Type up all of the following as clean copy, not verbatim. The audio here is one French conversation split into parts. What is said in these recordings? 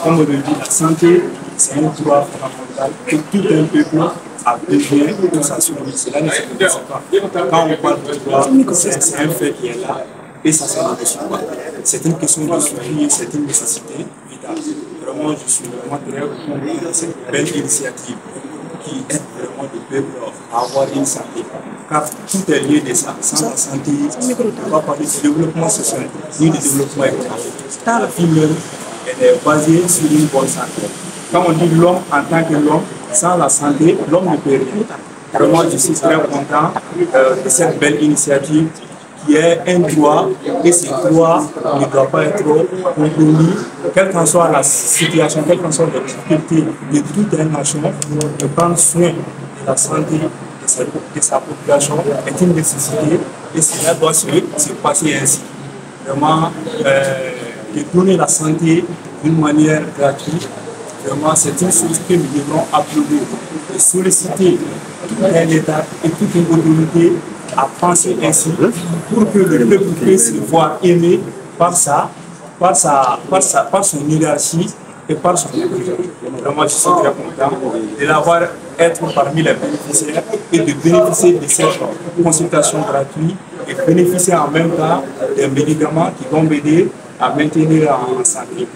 Comme on le dit, la santé, c'est un droit fondamental que tout un peuple a besoin de s'assurer. Cela ne se passe pas. Quand on parle de droit, c'est un fait qui est là et ça se négocie pas. C'est une question de survie, c'est une nécessité vitale. Vraiment, je suis vraiment très content de cette belle initiative qui aide vraiment le peuple à avoir une santé. Car tout est lié de ça. Sans la santé, on ne peut pas parler de développement social ni de développement économique. La vie même, elle est basée sur une bonne santé. Quand on dit l'homme en tant que l'homme, sans la santé, l'homme ne peut rien. Vraiment, je suis très content de cette belle initiative qui est un droit et ce droit ne doit pas être compromis, quelle qu'en soit la situation, quelles qu'en soient les difficultés de toute une nation, de prendre soin de la santé de sa population est une nécessité et cela doit se passer ainsi. Vraiment, de donner la santé d'une manière gratuite, vraiment, c'est une chose que nous devons applaudir et solliciter tout un État et toute une autorité à penser ainsi pour que le peuple puisse se voir aimé par son hiérarchie et par son peuple. Vraiment, je suis très content de l'avoir être parmi les bénéficiaires et de bénéficier de cette consultation gratuite et bénéficier en même temps des médicaments qui vont m'aider à maintenir en santé.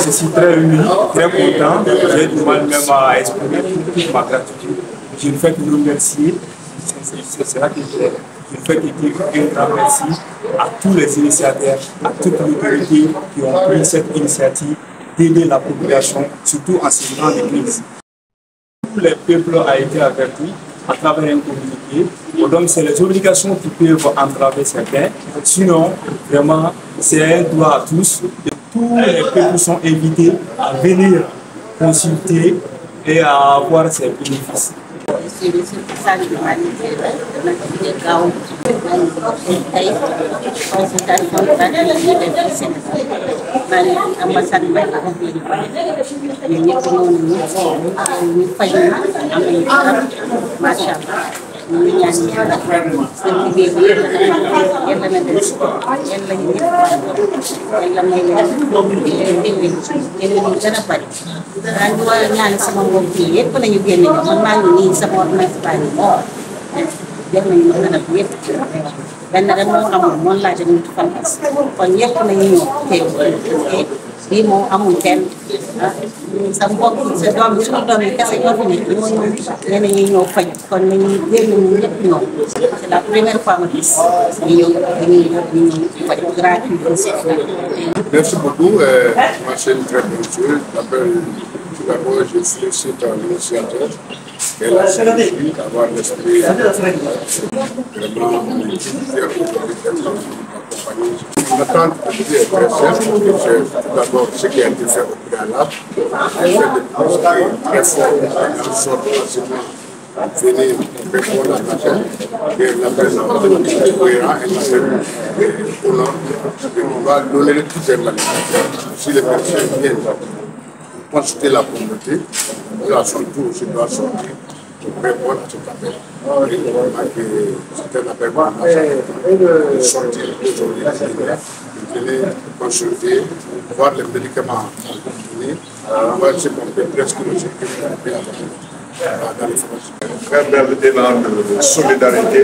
Je suis très ému, très content. J'ai du mal même à exprimer toute ma gratitude. Je ne fais que nous remercier. C'est là que je ne fais que dire un grand merci à tous les initiateurs, à toutes les autorités qui ont pris cette initiative d'aider la population, surtout en ce moment de crise. Tous les peuples ont été avertis à travers un communiqué. Donc, c'est les obligations qui peuvent entraver certains. Sinon, vraiment, c'est un droit à tous. Et tous les peuples sont invités à venir consulter et à avoir ces bénéfices. lii moom amul kenn sa mbokk sa doom suñu doom yi kese ñoo fi nekk ñeneen ñi ñëw faj kon nañu génn ñu ñëpp ñëw c'est la première fois ma gis ñu ñëw faj gratuit. Merci beaucoup. Moi, c'est une très bonne chose. Tout d'abord, je félicite l'initiateur et la CNJ d'avoir l'esprit vraiment l'attente de l'idée est très simple. Tout d'abord, ce qui a été fait au préalable, le fait de poster très fort dans une sorte de venir répondre à l'appel, et l'appel est cohérent et l'appel est au nord. On va donner toutes les manifestations. Si les personnes viennent consulter la communauté, nous à son tour, je dois sortir pour répondre à cet appel. C'est un appel pour de sortir aujourd'hui, de venir consulter, voir les médicaments à donner, voir ce qu'on peut presque nous équiper dans les forces. Très bel élan de solidarité,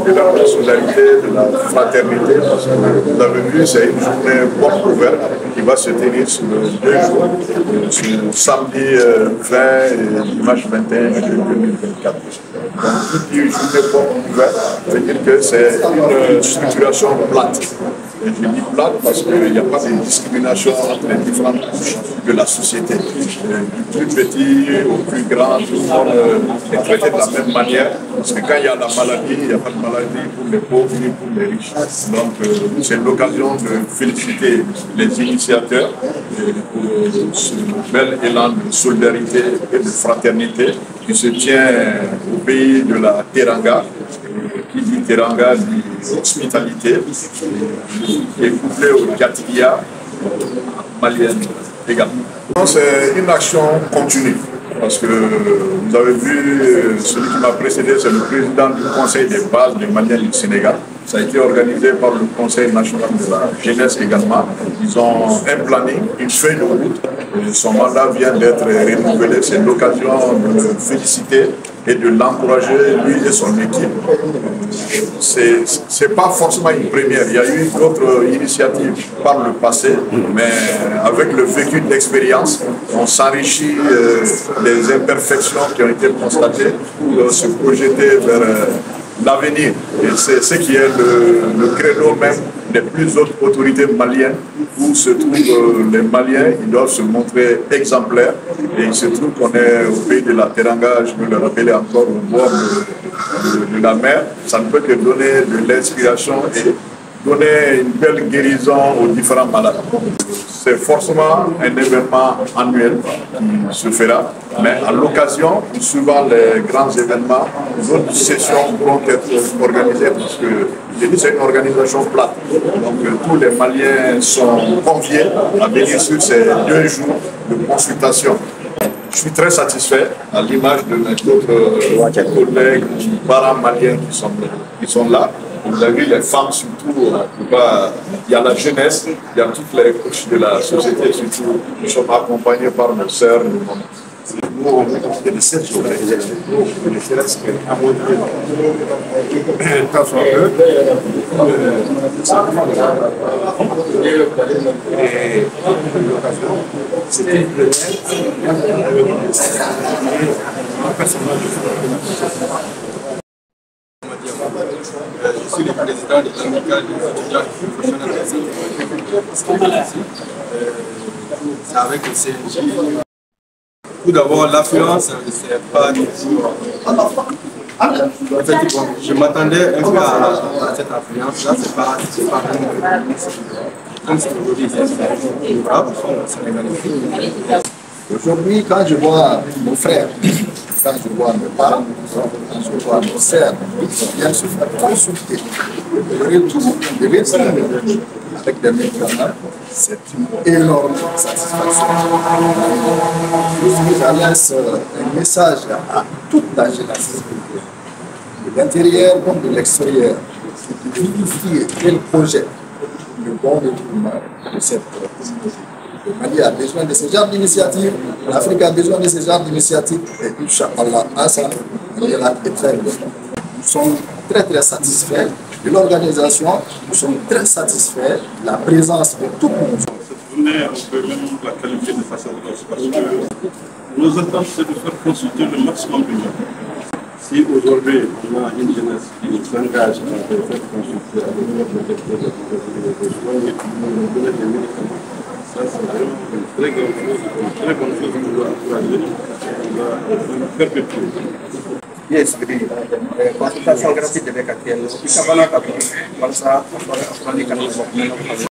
de la fraternité, parce que vous avez vu, c'est une journée porte ouverte qui va se tenir sur 2 jours, sur samedi 20 et dimanche 21 juillet 2024. Donc, toute une journée porte ouverte, veut dire que c'est une structuration plate. Et je dis plate parce qu'il n'y a pas de discrimination entre les différentes couches de la société. Du plus petit au plus grand, tout le monde est traité de la même manière. Parce que quand il y a la maladie, il n'y a pas de maladie pour les pauvres ni pour les riches. Donc c'est l'occasion de féliciter les initiateurs pour ce bel élan de solidarité et de fraternité qui se tient au pays de la Teranga. Qui dit Teranga dit hospitalité, qui est couplé au Jatilia malienne également. C'est une action continue, parce que vous avez vu, celui qui m'a précédé, c'est le président du conseil des bases du Malien du Sénégal. Ça a été organisé par le Conseil national de la jeunesse également. Ils ont un planning, une feuille de route. Son mandat vient d'être renouvelé. C'est l'occasion de le féliciter et de l'encourager, lui et son équipe. C'est pas forcément une première. Il y a eu d'autres initiatives par le passé, mais avec le vécu d'expérience, on s'enrichit des imperfections qui ont été constatées pour se projeter vers l'avenir. Et c'est ce qui est le credo même des plus hautes autorités maliennes, où se trouvent les Maliens. Ils doivent se montrer exemplaires. Et il se trouve qu'on est au pays de la Teranga, je veux le rappeler encore, au bord de la mer. Ça ne peut que donner de l'inspiration et donner une belle guérison aux différents malades. C'est forcément un événement annuel qui se fera, mais à l'occasion, suivant les grands événements, d'autres sessions pourront être organisées parce que c'est une organisation plate. Donc tous les Maliens sont conviés à venir sur ces 2 jours de consultation. Je suis très satisfait, à l'image de mes autres collègues, parents maliens qui sont là. Vous avez vu les femmes surtout, il y a la jeunesse, il y a toutes les couches de la société surtout. Nous sommes accompagnés par nos sœurs. Nous, on est de 7 jours. Ne serait-ce qu'à mon niveau, tant soit peu, et l'occasion, c'était une première avec un personnage. Je suis le président de l'amicale des étudiants professionnels ici. C'est avec le CNJ. Tout d'abord, l'affluence, c'est pas toujours. En fait, bon, je m'attendais un peu à cette affluence. Là, c'est pas comme ce que vous dites, c'est grave. Aujourd'hui, quand je vois nos frères, quand je vois mes parents, quand je vois nos sœurs, ils viennent se faire consulter, de retour avec des médicaments, c'est une énorme satisfaction. Je laisse un message à toute la jeunesse, de l'intérieur comme de l'extérieur, de vérifier quel projet le bon développement de cette communauté. Le Mali a besoin de ce genre d'initiative, l'Afrique a besoin de ce genre d'initiative, et Inch'Allah, Hassan, il est très bien. Nous sommes très satisfaits de l'organisation, nous sommes très satisfaits de la présence de tout le monde. Cette journée, on peut même la qualifier de sacerdoce parce que nos attentes, c'est de faire consulter le maximum de gens. Si aujourd'hui, on a une jeunesse qui s'engage à faire consulter avec notre de soins et de donner des médicaments, ça c'est vraiment une très bonne chose qu'on doit encourager, on doit perpétuer. Yes, consultation gratuite avec laquelle il y a